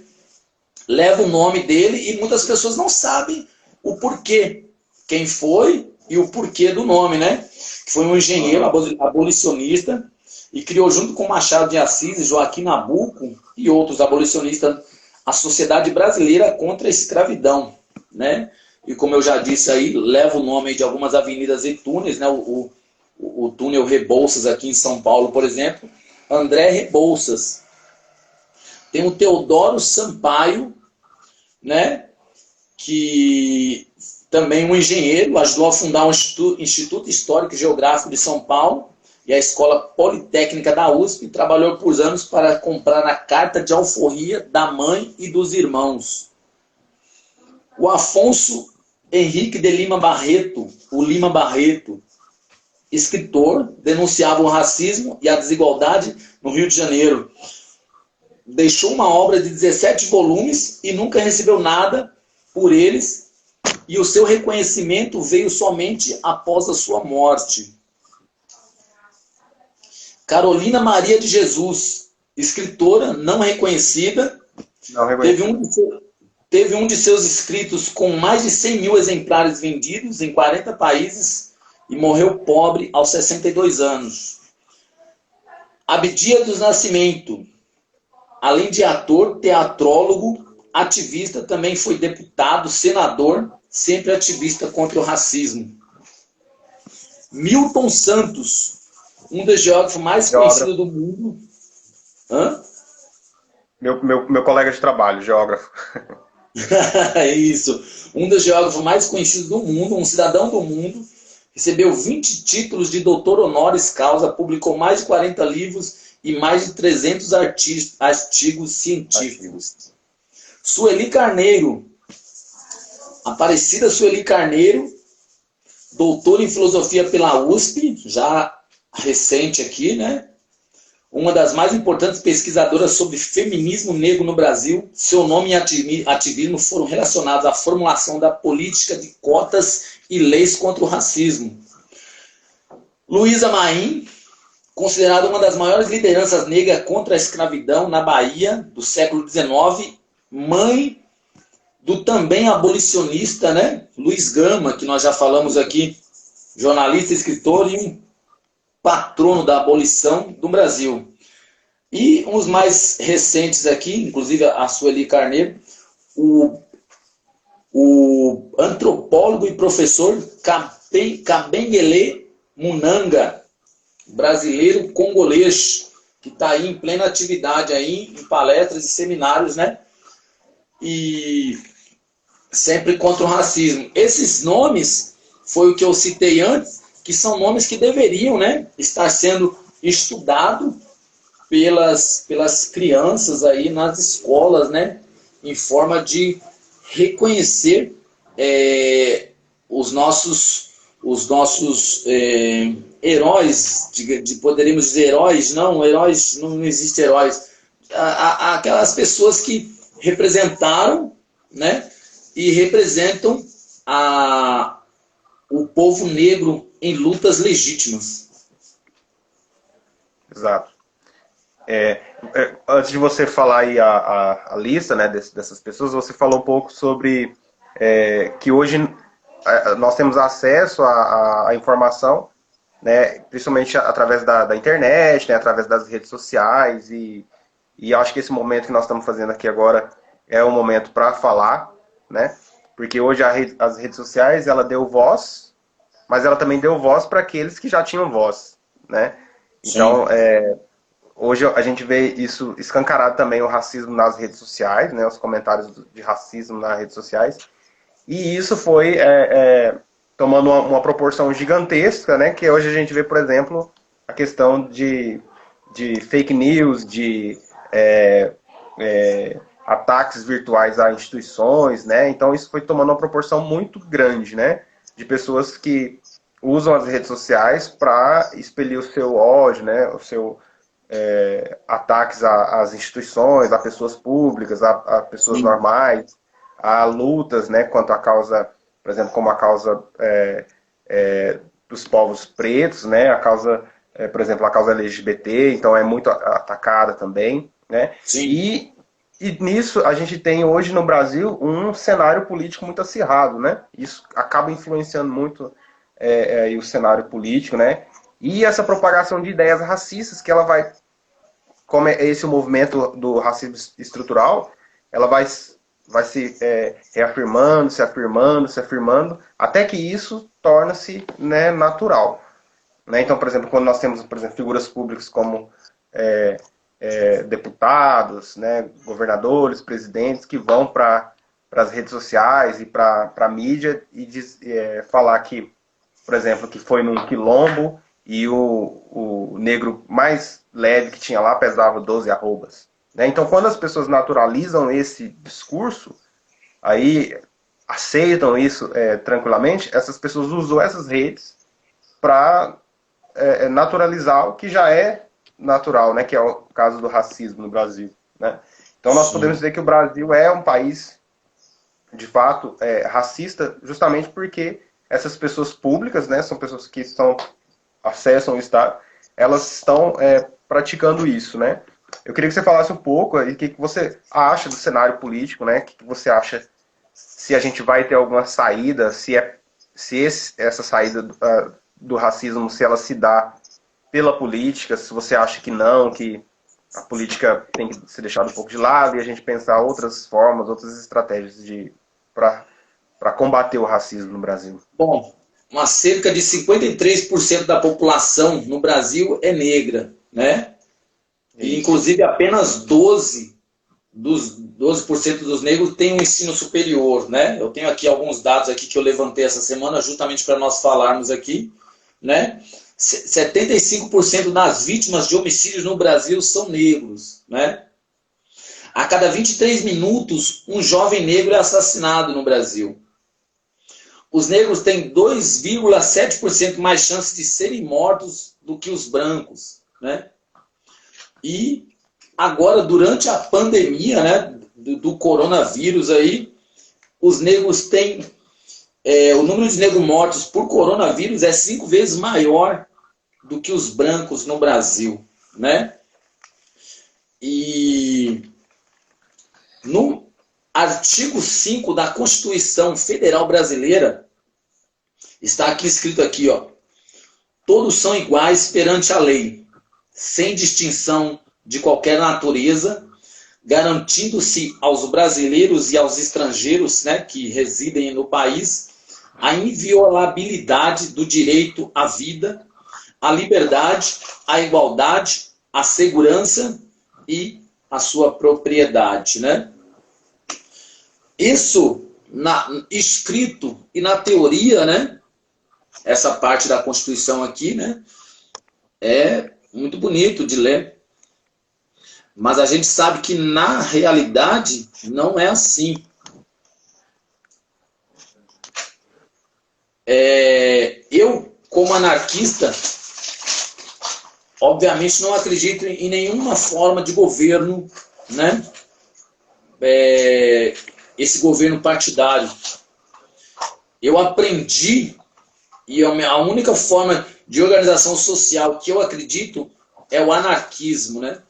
levam o nome dele e muitas pessoas não sabem o porquê, quem foi e o porquê do nome, né? Foi um engenheiro abolicionista e criou, junto com Machado de Assis, Joaquim Nabuco e outros abolicionistas, a Sociedade Brasileira contra a Escravidão, né? E como eu já disse aí, leva o nome de algumas avenidas e túneis, né? O túnel Rebouças aqui em São Paulo, por exemplo, André Rebouças. Tem o Teodoro Sampaio, né? Que também um engenheiro, ajudou a fundar o Instituto Histórico e Geográfico de São Paulo e a Escola Politécnica da USP, e trabalhou por anos para comprar a carta de alforria da mãe e dos irmãos. O Afonso Henrique de Lima Barreto, o Lima Barreto, escritor, denunciava o racismo e a desigualdade no Rio de Janeiro. Deixou uma obra de 17 volumes e nunca recebeu nada por eles, e o seu reconhecimento veio somente após a sua morte. Carolina Maria de Jesus, escritora não reconhecida, teve um de seus escritos com mais de 100 mil exemplares vendidos em 40 países e morreu pobre aos 62 anos. Abdias do Nascimento, além de ator, teatrólogo, ativista, também foi deputado, senador, sempre ativista contra o racismo. Milton Santos, um dos geógrafos mais conhecidos do mundo. Hã? Meu colega de trabalho, geógrafo. Isso. Um dos geógrafos mais conhecidos do mundo, um cidadão do mundo, recebeu 20 títulos de doutor honoris causa, publicou mais de 40 livros e mais de 300 artigos científicos. Sueli Carneiro, Aparecida Sueli Carneiro, doutora em filosofia pela USP, já recente aqui, né? Uma das mais importantes pesquisadoras sobre feminismo negro no Brasil. Seu nome e ativismo foram relacionados à formulação da política de cotas e leis contra o racismo. Luísa Maim, considerada uma das maiores lideranças negras contra a escravidão na Bahia do século XIX, mãe do também abolicionista, né, Luiz Gama, que nós já falamos aqui, jornalista, escritor e um patrono da abolição do Brasil. E uns mais recentes aqui, inclusive a Sueli Carneiro, o antropólogo e professor Kabengele Munanga, brasileiro congolês, que está aí em plena atividade aí, em palestras e seminários, né? E sempre contra o racismo. Esses nomes, foi o que eu citei antes, que são nomes que deveriam, né, estar sendo estudados pelas crianças aí nas escolas, né, em forma de reconhecer os nossos heróis, poderíamos dizer heróis, não existem heróis, aquelas pessoas que representaram, né, e representam o povo negro em lutas legítimas. Exato. Antes de você falar aí a lista, né, dessas pessoas, você falou um pouco sobre que hoje nós temos acesso à informação, né, principalmente através da internet, né, através das redes sociais, e acho que esse momento que nós estamos fazendo aqui agora é um momento para falar, né, porque hoje as redes sociais, ela deu voz, mas ela também deu voz para aqueles que já tinham voz, né. Então, hoje a gente vê isso escancarado também, o racismo nas redes sociais, né, os comentários de racismo nas redes sociais, e isso foi tomando uma proporção gigantesca, né, que hoje a gente vê, por exemplo, a questão de fake news, de ataques virtuais a instituições, né, então isso foi tomando uma proporção muito grande, né, de pessoas que usam as redes sociais para expelir o seu ódio, né, o seu ataques às instituições, a pessoas públicas, a pessoas normais, a lutas, né, quanto à causa, por exemplo, como a causa dos povos pretos, né, a causa, por exemplo, a causa LGBT, então é muito atacada também, né, e nisso a gente tem hoje no Brasil um cenário político muito acirrado, né, isso acaba influenciando muito o cenário político, né, e essa propagação de ideias racistas que ela vai, como é esse o movimento do racismo estrutural, ela vai se reafirmando, se afirmando, até que isso torna-se, né, natural. Né? Então, por exemplo, quando nós temos, por exemplo, figuras públicas como deputados, né, governadores, presidentes, que vão para as redes sociais e para a mídia e falar que, por exemplo, que foi num quilombo e o negro mais leve que tinha lá pesava 12 arrobas. Né? Então, quando as pessoas naturalizam esse discurso, aí aceitam isso tranquilamente, essas pessoas usam essas redes para naturalizar o que já é natural, né? Que é o caso do racismo no Brasil. Né? Então, nós podemos dizer que o Brasil é um país, de fato, racista, justamente porque essas pessoas públicas, né, são pessoas que acessam o Estado, elas estão praticando isso, né? Eu queria que você falasse um pouco aí o que você acha do cenário político, né? O que você acha, se a gente vai ter alguma saída, essa saída do racismo, se ela se dá pela política, se você acha que não, que a política tem que ser deixada um pouco de lado e a gente pensar outras formas, outras estratégias para combater o racismo no Brasil. Bom, cerca de 53% da população no Brasil é negra, né? E, inclusive, apenas 12% dos negros têm um ensino superior, né? Eu tenho aqui alguns dados aqui que eu levantei essa semana, justamente para nós falarmos aqui, né? 75% das vítimas de homicídios no Brasil são negros, né? A cada 23 minutos, um jovem negro é assassinado no Brasil, os negros têm 2,7% mais chance de serem mortos do que os brancos, né? E agora, durante a pandemia, né, do coronavírus aí, os negros têm... o número de negros mortos por coronavírus é 5 vezes maior do que os brancos no Brasil, né? E no artigo 5 da Constituição Federal Brasileira, está aqui escrito aqui, ó: todos são iguais perante a lei, sem distinção de qualquer natureza, garantindo-se aos brasileiros e aos estrangeiros, né, que residem no país, a inviolabilidade do direito à vida, à liberdade, à igualdade, à segurança e à sua propriedade, né? Isso escrito e na teoria, né? Essa parte da Constituição aqui, né? É muito bonito de ler. Mas a gente sabe que na realidade não é assim. Eu, como anarquista, obviamente não acredito em nenhuma forma de governo, né? Esse governo partidário. Eu aprendi, e a única forma de organização social que eu acredito é o anarquismo, né?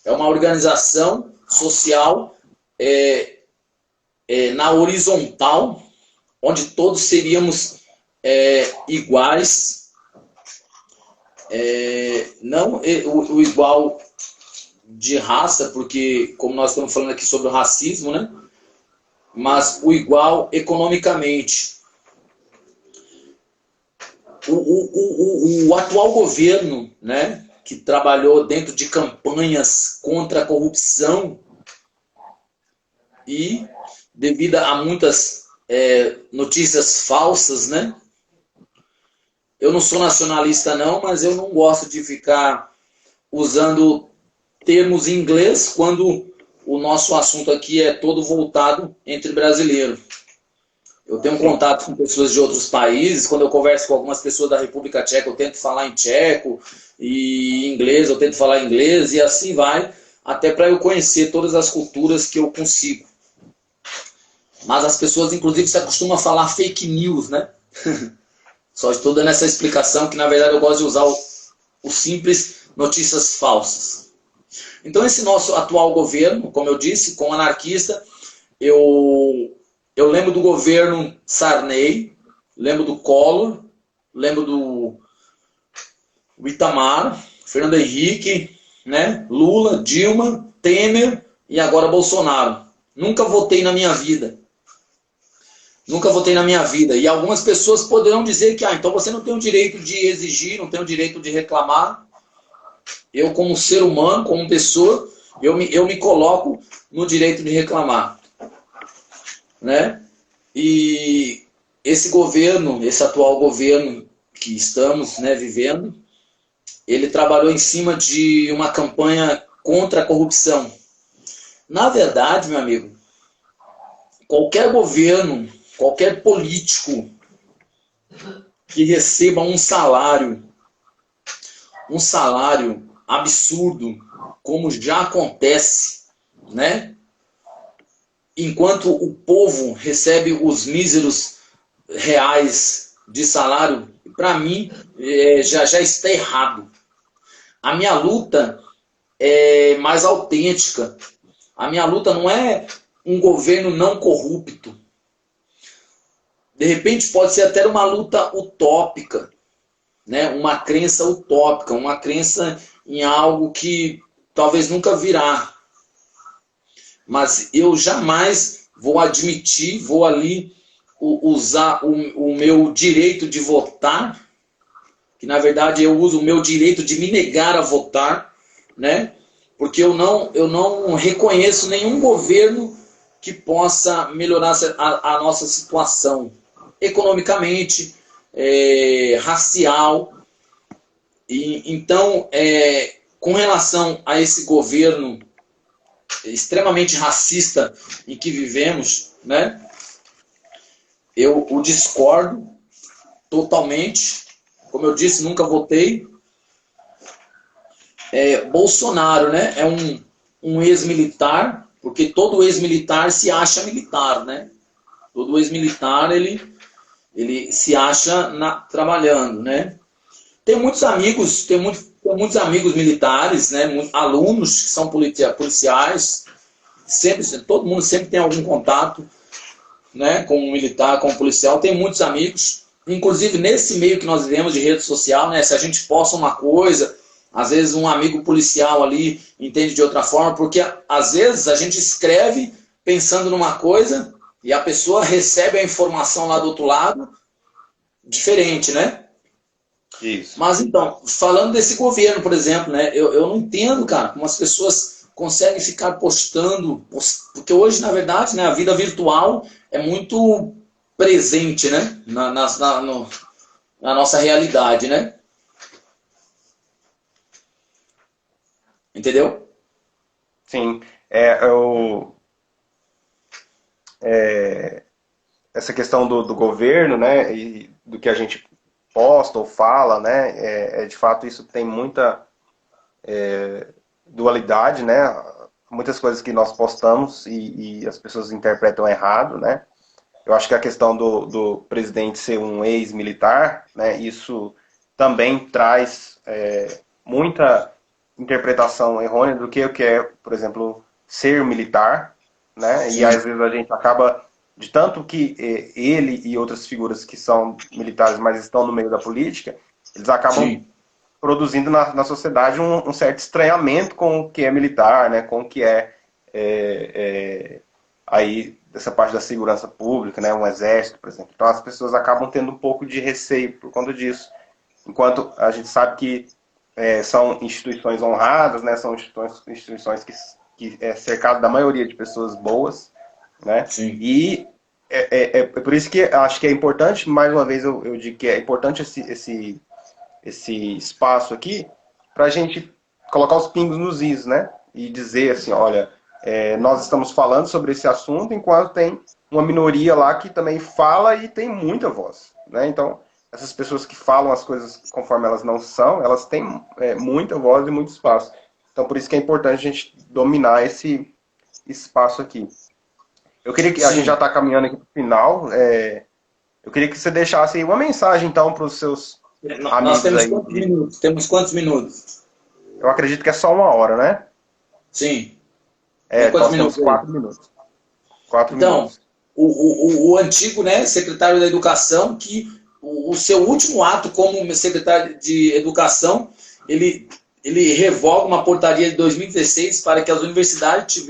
É uma organização social na horizontal, onde todos seríamos iguais, não o igual de raça, porque, como nós estamos falando aqui sobre o racismo, né? Mas o igual economicamente. O atual governo, né, que trabalhou dentro de campanhas contra a corrupção e devido a muitas notícias falsas, né? Eu não sou nacionalista não, mas eu não gosto de ficar usando termos em inglês quando o nosso assunto aqui é todo voltado entre brasileiros. Eu tenho contato com pessoas de outros países, quando eu converso com algumas pessoas da República Tcheca, eu tento falar em tcheco, e em inglês eu tento falar inglês, e assim vai, até para eu conhecer todas as culturas que eu consigo. Mas as pessoas, inclusive, se acostumam a falar fake news, né? Só estou dando essa explicação, que na verdade eu gosto de usar o simples notícias falsas. Então esse nosso atual governo, como eu disse, com anarquista, eu lembro do governo Sarney, lembro do Collor, lembro do Itamar, Fernando Henrique, né? Lula, Dilma, Temer e agora Bolsonaro. Nunca votei na minha vida. Nunca votei na minha vida. E algumas pessoas poderão dizer que então você não tem o direito de exigir, não tem o direito de reclamar. Eu, como ser humano, como pessoa, eu me coloco no direito de reclamar, né? E esse governo, esse atual governo que estamos, né, vivendo, ele trabalhou em cima de uma campanha contra a corrupção. Na verdade, meu amigo, qualquer governo, qualquer político que receba um salário absurdo, como já acontece, né? Enquanto o povo recebe os míseros reais de salário, para mim já está errado. A minha luta é mais autêntica. A minha luta não é um governo não corrupto. De repente pode ser até uma luta utópica, né? Uma crença utópica, uma crença em algo que talvez nunca virá. Mas eu jamais vou admitir, vou ali usar o meu direito de votar, que na verdade eu uso o meu direito de me negar a votar, né? Porque eu não reconheço nenhum governo que possa melhorar a nossa situação economicamente, racial. E, então, com relação a esse governo extremamente racista em que vivemos, né? eu o discordo totalmente. Como eu disse, nunca votei. Bolsonaro, né, é um ex-militar, porque todo ex-militar se acha militar, né? Todo ex-militar, ele se acha trabalhando, né? Tem muitos amigos, tem muitos amigos militares, né? Alunos que são policiais, sempre, todo mundo sempre tem algum contato, né? Com um militar, com um policial, tem muitos amigos. Inclusive, nesse meio que nós vivemos de rede social, né? Se a gente posta uma coisa, às vezes um amigo policial ali entende de outra forma, porque às vezes a gente escreve pensando numa coisa e a pessoa recebe a informação lá do outro lado diferente, né? Isso. Mas então, falando desse governo, por exemplo, né? Eu não entendo, cara, como as pessoas conseguem ficar postando, porque hoje, na verdade, né, a vida virtual é muito presente, né? Na nossa realidade, né? Entendeu? Sim. Essa questão do governo, né, e do que a gente posta ou fala, né, de fato isso tem muita dualidade, né, muitas coisas que nós postamos e as pessoas interpretam errado, né. Eu acho que a questão do presidente ser um ex-militar, né, isso também traz muita interpretação errônea do que é, por exemplo, ser militar, né? E Sim. às vezes a gente acaba, de tanto que ele e outras figuras que são militares, mas estão no meio da política, eles acabam Sim. produzindo na sociedade um certo estranhamento com o que é militar, né? Com o que aí dessa parte da segurança pública, né? Um exército, por exemplo. Então as pessoas acabam tendo um pouco de receio por conta disso. Enquanto a gente sabe que são instituições honradas, né? São instituições que é cercado da maioria de pessoas boas, né? Sim. E é por isso que acho que é importante, mais uma vez eu digo que é importante esse espaço aqui para a gente colocar os pingos nos is, né? E dizer assim, olha, nós estamos falando sobre esse assunto enquanto tem uma minoria lá que também fala e tem muita voz, né? Então, essas pessoas que falam as coisas conforme elas não são, elas têm muita voz e muito espaço. Então, por isso que é importante a gente dominar esse espaço aqui. Eu queria que a gente já Sim. está caminhando aqui para o final. Eu queria que você deixasse aí uma mensagem, então, para os seus Nós amigos temos aí. quantos minutos? Temos quantos minutos? Eu acredito que é só 1 hora, né? Sim. Tem Então quantos nós temos minutos aí? 4 minutos. 4 Então, minutos. o antigo, né, secretário da Educação, que o seu último ato como secretário de Educação, ele revoga uma portaria de 2016 para que as universidades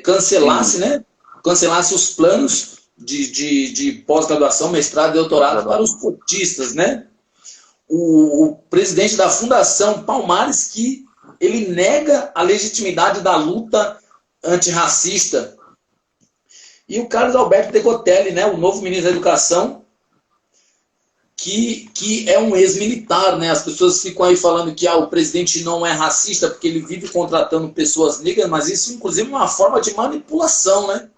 cancelasse, né, cancelasse os planos de pós-graduação, mestrado e doutorado para os cotistas, né? O presidente da Fundação Palmares, que ele nega a legitimidade da luta antirracista. E o Carlos Alberto Decotelli, né, o novo ministro da Educação, que é um ex-militar, né? As pessoas ficam aí falando que o presidente não é racista porque ele vive contratando pessoas negras, mas isso, inclusive, é uma forma de manipulação, né?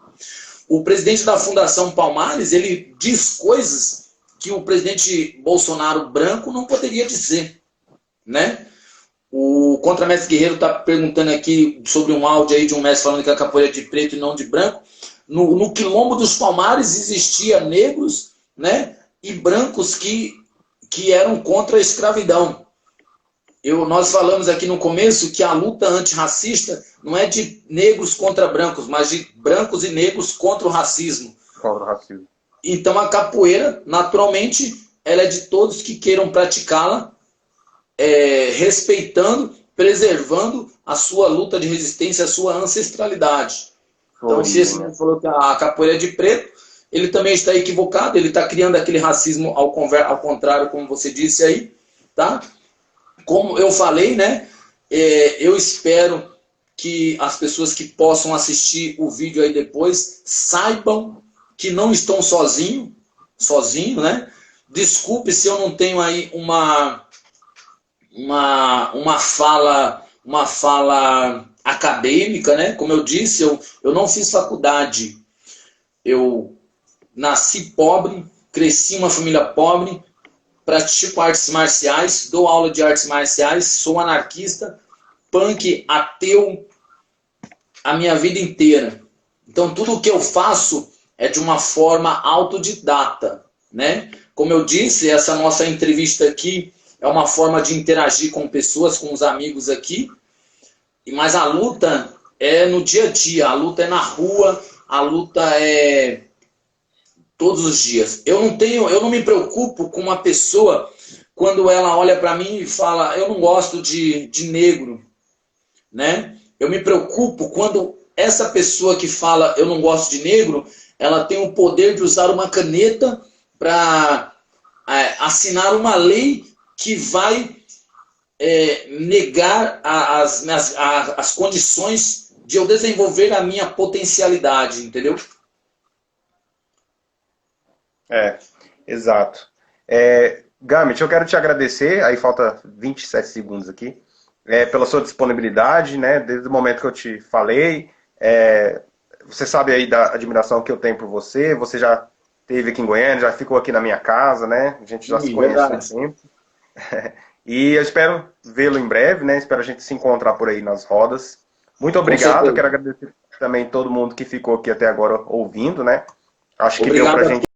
O presidente da Fundação Palmares, ele diz coisas que o presidente Bolsonaro branco não poderia dizer, né? O Contramestre Guerreiro está perguntando aqui sobre um áudio aí de um mestre falando que a capoeira é de preto e não de branco. No quilombo dos Palmares existia negros, né, e brancos que eram contra a escravidão. Nós falamos aqui no começo que a luta antirracista não é de negros contra brancos, mas de brancos e negros contra o racismo. Contra o racismo. Então a capoeira, naturalmente, ela é de todos que queiram praticá-la, respeitando, preservando a sua luta de resistência, a sua ancestralidade. Então, se esse menino falou que a capoeira é de preto, ele também está equivocado, ele está criando aquele racismo ao contrário, como você disse aí, tá? Como eu falei, né? Eu espero que as pessoas que possam assistir o vídeo aí depois saibam que não estão sozinho, né? Desculpe se eu não tenho aí uma fala acadêmica, né? Como eu disse, eu não fiz faculdade. Eu nasci pobre, cresci em uma família pobre, pratico artes marciais, dou aula de artes marciais, sou anarquista, punk, ateu, a minha vida inteira. Então, tudo o que eu faço é de uma forma autodidata, né? Como eu disse, essa nossa entrevista aqui é uma forma de interagir com pessoas, com os amigos aqui, mas a luta é no dia a dia, a luta é na rua, a luta é todos os dias. Eu não me preocupo com uma pessoa quando ela olha para mim e fala, eu não gosto de negro, né? Eu me preocupo quando essa pessoa que fala eu não gosto de negro, ela tem o poder de usar uma caneta para assinar uma lei que vai negar as condições de eu desenvolver a minha potencialidade, entendeu? Exato. Gamit, eu quero te agradecer, aí falta 27 segundos aqui, pela sua disponibilidade, né? Desde o momento que eu te falei, você sabe aí da admiração que eu tenho por você, você já esteve aqui em Goiânia, já ficou aqui na minha casa, né? A gente já se Sim, conhece há um verdade. tempo. E eu espero vê-lo em breve, né? Espero a gente se encontrar por aí nas rodas. Muito Com obrigado, eu certeza. quero agradecer também todo mundo que ficou aqui até agora ouvindo, né? Acho que deu pra Obrigado a gente